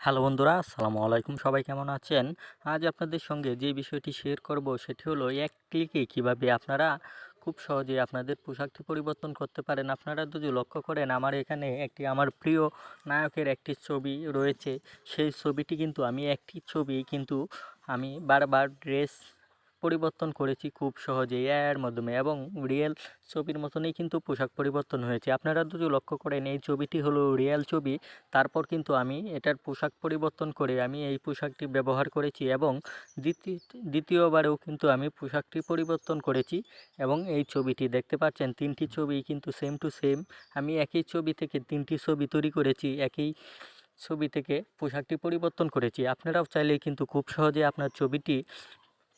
Hello বন্ধুরা, আসসালামু আলাইকুম। সবাই কেমন আছেন? আজ আপনাদের সঙ্গে যে বিষয়টি শেয়ার করব সেটি হলো এক ক্লিকে কিভাবে আপনারা খুব সহজেই আপনাদের পোশাকটি পরিবর্তন করতে পারেন। আপনারা যদি লক্ষ্য করেন, আমার এখানে আমার প্রিয় নায়কের একটি ছবি রয়েছে। সেই ছবিটি কিন্তু আমি বারবার ড্রেস পরিবর্তন করেছি খুব সহজেই এর মাধ্যমে, এবং রিয়েল ছবির মতনই কিন্তু পোশাক পরিবর্তন হয়েছে। আপনারা যদি লক্ষ্য করেন, এই ছবিটি হলো রিয়েল ছবি। তারপর কিন্তু আমি এটার পোশাক পরিবর্তন করে আমি এই পোশাকটি ব্যবহার করেছি, এবং দ্বিতীয়বারেও কিন্তু আমি পোশাকটি পরিবর্তন করেছি। এবং এই ছবিটি দেখতে পাচ্ছেন, তিনটি ছবি কিন্তু সেম টু সেম। আমি একই ছবি থেকে তিনটি ছবি তৈরি করেছি, একই ছবি থেকে পোশাকটি পরিবর্তন করেছি। আপনারাও চাইলেই কিন্তু খুব সহজে আপনার ছবিটি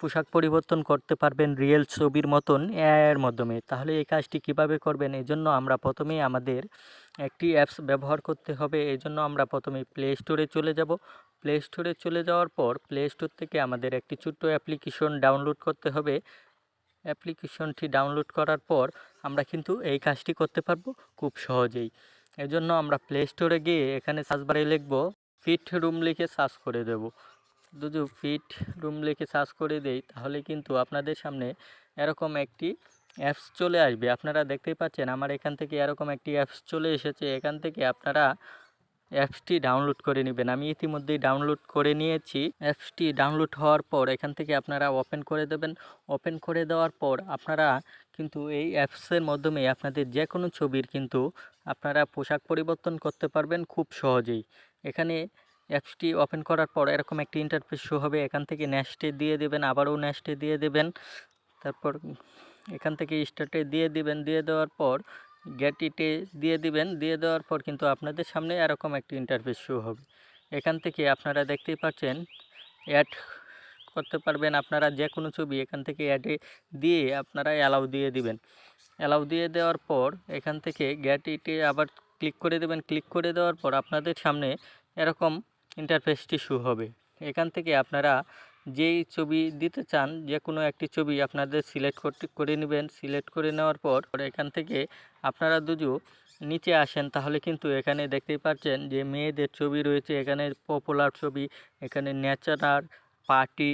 পোশাক পরিবর্তন করতে পারবেন রিয়েল ছবির মতন এর মাধ্যমে। তাহলে এই কাজটি কিভাবে করবেন? এজন্য আমরা প্রথমেই আমাদের একটি অ্যাপস ব্যবহার করতে হবে। এজন্য আমরা প্রথমেই প্লে স্টোরে চলে যাব। প্লে স্টোরে চলে যাওয়ার পর প্লে স্টোর থেকে আমাদের একটি ছোট্ট অ্যাপ্লিকেশন ডাউনলোড করতে হবে। অ্যাপ্লিকেশনটি ডাউনলোড করার পর আমরা কিন্তু এই কাজটি করতে পারবো খুব সহজেই। এজন্য আমরা প্লে স্টোরে গিয়ে এখানে সার্চ বারে লিখব ফিট রুম, লিখে সার্চ করে দেব। যদি ফিট রুম লিখে সার্চ করে দেই, তাহলে কিন্তু আপনাদের সামনে এরকম একটি অ্যাপস চলে আসবে। আপনারা দেখতেই পাচ্ছেন, আমার এখান থেকে এরকম একটি অ্যাপস চলে এসেছে। এখান থেকে আপনারা অ্যাপসটি ডাউনলোড করে নেবেন। আমি ইতিমধ্যেই ডাউনলোড করে নিয়েছি। অ্যাপসটি ডাউনলোড হওয়ার পর এখান থেকে আপনারা ওপেন করে দেবেন। ওপেন করে দেওয়ার পর আপনারা কিন্তু এই অ্যাপসের মাধ্যমে আপনাদের যে কোনো ছবির কিন্তু আপনারা পোশাক পরিবর্তন করতে পারবেন খুব সহজেই। এখানে অ্যাপসটি ওপেন করার পর এরকম একটি ইন্টারফেস শো হবে। এখান থেকে নেক্সটে দিয়ে দেবেন, আবারও নেক্সটে দিয়ে দেবেন, তারপর এখান থেকে স্টার্টে দিয়ে দিবেন। দিয়ে দেওয়ার পর গেট ইটে দিয়ে দিবেন। দিয়ে দেওয়ার পর কিন্তু আপনাদের সামনে এরকম একটি ইন্টারফেস শো হবে। এখান থেকে আপনারা দেখতেই পাচ্ছেন, অ্যাড করতে পারবেন আপনারা যে কোনো ছবি। এখান থেকে অ্যাডে দিয়ে আপনারা অ্যালাউ দিয়ে দিবেন। অ্যালাউ দিয়ে দেওয়ার পর এখান থেকে গেট ইটে আবার ক্লিক করে দেবেন। ক্লিক করে দেওয়ার পর আপনাদের সামনে এরকম ইন্টারফেসটি শো হবে। এখান থেকে আপনারা যেই ছবি দিতে চান, যে কোনো একটি ছবি আপনাদের সিলেক্ট করে নেবেন। সিলেক্ট করে নেওয়ার পর এখান থেকে আপনারা নিচে আসেন, তাহলে কিন্তু এখানে দেখতেই পাচ্ছেন যে মেয়েদের ছবি রয়েছে, এখানে পপুলার ছবি, এখানে ন্যাচারাল, পার্টি,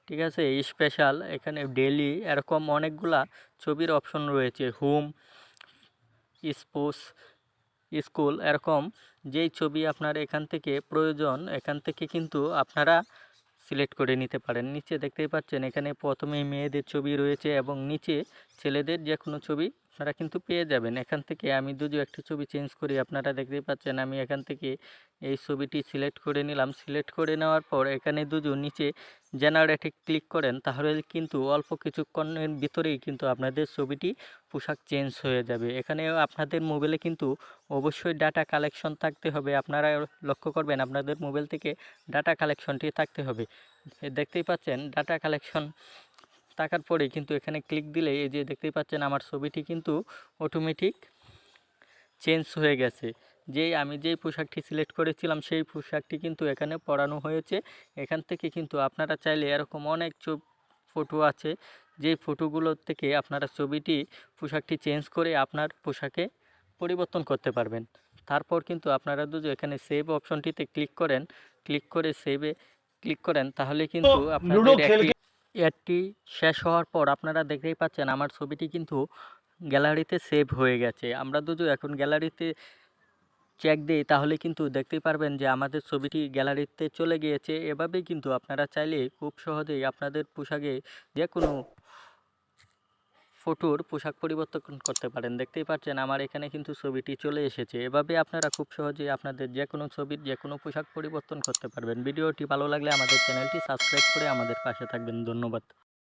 ঠিক আছে, স্পেশাল, এখানে ডেলি, এরকম অনেকগুলা ছবির অপশন রয়েছে। হোম, স্পোর্টস, স্কুল, এরকম যেই ছবি আপনার এখান থেকে প্রয়োজন, এখান থেকে কিন্তু আপনারা সিলেক্ট করে নিতে পারেন। নিচে দেখতেই পাচ্ছেন, এখানে প্রথমেই মেয়েদের ছবি রয়েছে এবং নিচে ছেলেদের যে কোনো ছবি আপনারা কিন্তু পেয়ে যাবেন। এখান থেকে আমি একটি ছবি চেঞ্জ করি। আপনারা দেখতেই পাচ্ছেন, আমি এখান থেকে এই ছবিটি সিলেক্ট করে নিলাম। সিলেক্ট করে নেওয়ার পর এখানে নিচে জেনারেটে ক্লিক করেন, তাহলে কিন্তু অল্প কিছুক্ষণের ভিতরেই কিন্তু আপনাদের ছবিটি পোশাক চেঞ্জ হয়ে যাবে। এখানে আপনাদের মোবাইলে কিন্তু অবশ্যই ডাটা কালেকশন থাকতে হবে। আপনারা লক্ষ্য করবেন, আপনাদের মোবাইল থেকে ডাটা কালেকশনটি থাকতে হবে। দেখতেই পাচ্ছেন, ডাটা কালেকশন থাকার পরে কিন্তু এখানে ক্লিক দিলে এই যে দেখতেই পাচ্ছেন, আমার ছবিটি কিন্তু অটোমেটিক চেঞ্জ হয়ে গেছে। আমি যেই পোশাকটি সিলেক্ট করেছিলাম সেই পোশাকটি কিন্তু এখানে পরানো হয়েছে। এখান থেকে কিন্তু আপনারা চাইলে এরকম অনেক ফটো আছে, যেই ফটোগুলোর থেকে আপনারা পোশাকটি চেঞ্জ করে আপনার পোশাকে পরিবর্তন করতে পারবেন। তারপর কিন্তু আপনারা এখানে সেভ অপশনটিতে ক্লিক করেন। ক্লিক করে সেভে ক্লিক করেন, তাহলে কিন্তু আপনাদের অ্যাডটি শেষ হওয়ার পর আপনারা দেখতেই পাচ্ছেন, আমার ছবিটি কিন্তু গ্যালারিতে সেভ হয়ে গেছে। আমরা এখন গ্যালারিতে চেক দিই, তাহলে কিন্তু দেখতেই পারবেন যে আমাদের ছবিটি গ্যালারিতে চলে গিয়েছে। এভাবেই কিন্তু আপনারা চাইলে খুব সহজেই আপনাদের পোশাকে যে কোনো ফটোর পোশাক পরিবর্তন করতে পারেন। দেখতেই পাচ্ছেন, আমার এখানে কিন্তু ছবিটি চলে এসেছে। এভাবে আপনারা খুব সহজেই আপনাদের যে কোনো ছবির যে কোনো পোশাক পরিবর্তন করতে পারবেন। ভিডিওটি ভালো লাগলে আমাদের চ্যানেলটি সাবস্ক্রাইব করে আমাদের পাশে থাকবেন। ধন্যবাদ।